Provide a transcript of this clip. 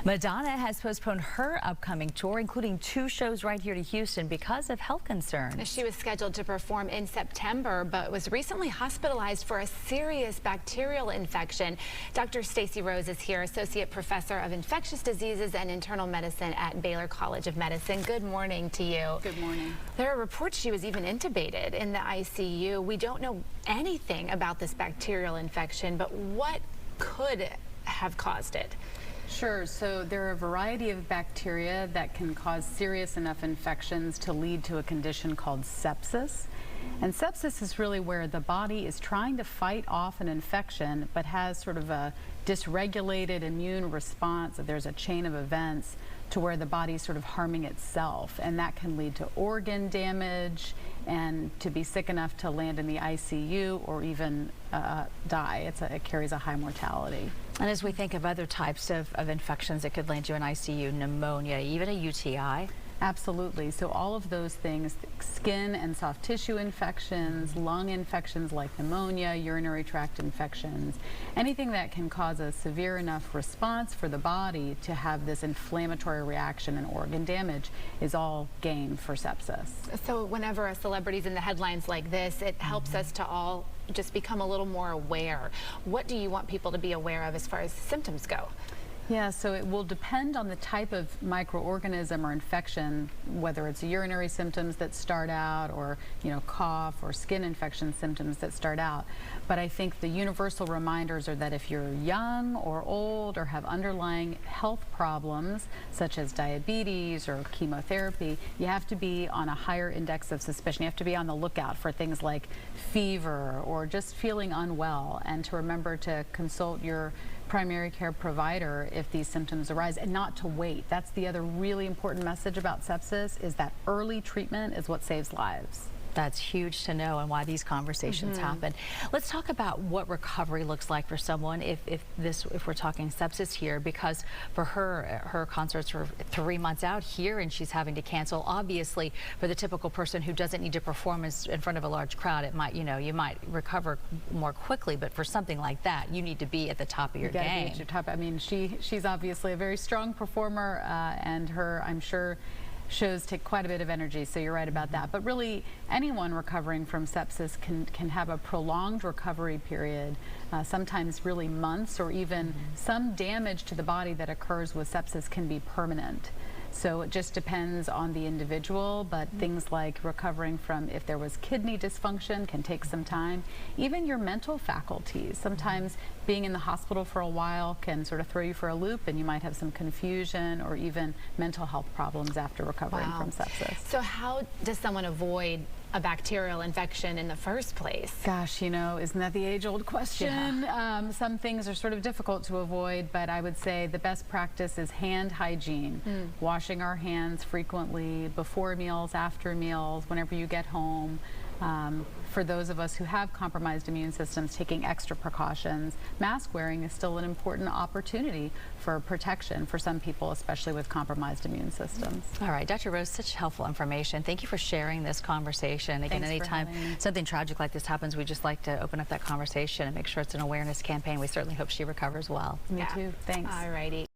Madonna has postponed her upcoming tour, including 2 shows right here to Houston because of health concerns. She was scheduled to perform in September, but was recently hospitalized for a serious bacterial infection. Dr. Stacy Rose is here, Associate Professor of Infectious Diseases and Internal Medicine at Baylor College of Medicine. Good morning to you. Good morning. There are reports she was even intubated in the ICU. We don't know anything about this bacterial infection, but what could have caused it? Sure. So there are a variety of bacteria that can cause serious enough infections to lead to a condition called sepsis. And sepsis is really where the body is trying to fight off an infection but has sort of a dysregulated immune response. There's a chain of events to where the body's sort of harming itself, and that can lead to organ damage and to be sick enough to land in the ICU or even die. It carries a high mortality. And as we think of other types of infections that could land you in ICU, pneumonia, even a UTI. Absolutely. So all of those things, skin and soft tissue infections, lung infections like pneumonia, urinary tract infections, anything that can cause a severe enough response for the body to have this inflammatory reaction and organ damage is all game for sepsis. So whenever a celebrity's in the headlines like this, it helps us to all just become a little more aware. What do you want people to be aware of as far as symptoms go? Yeah, so it will depend on the type of microorganism or infection, whether it's urinary symptoms that start out or, cough or skin infection symptoms that start out. But I think the universal reminders are that if you're young or old or have underlying health problems, such as diabetes or chemotherapy, you have to be on a higher index of suspicion. You have to be on the lookout for things like fever or just feeling unwell, and to remember to consult your primary care provider if these symptoms arise, and not to wait. That's the other really important message about sepsis, is that early treatment is what saves lives. That's huge to know, and why these conversations happen. Let's talk about what recovery looks like for someone if we're talking sepsis here, because for her concerts are 3 months out here and she's having to cancel. Obviously, for the typical person who doesn't need to perform in front of a large crowd, it might, you might recover more quickly, but for something like that, you need to be at the top of your game. Be at your top. I mean, she's obviously a very strong performer, and her, I'm sure, shows take quite a bit of energy, so you're right about that. But really, anyone recovering from sepsis can have a prolonged recovery period, sometimes really months, or even some damage to the body that occurs with sepsis can be permanent. So it just depends on the individual, but things like recovering from, if there was kidney dysfunction, can take some time. Even your mental faculties. Sometimes being in the hospital for a while can sort of throw you for a loop, and you might have some confusion or even mental health problems after recovering from sepsis. So how does someone avoid a bacterial infection in the first place? Gosh, isn't that the age-old question? Yeah. Some things are sort of difficult to avoid, but I would say the best practice is hand hygiene. Washing our hands frequently, before meals, after meals, whenever you get home. For those of us who have compromised immune systems, taking extra precautions. Mask wearing is still an important opportunity for protection for some people, especially with compromised immune systems. All right, Dr. Rose, such helpful information. Thank you for sharing this conversation. Again, anytime something tragic like this happens, we just like to open up that conversation and make sure it's an awareness campaign. We certainly hope she recovers well. Me too. Thanks. All righty.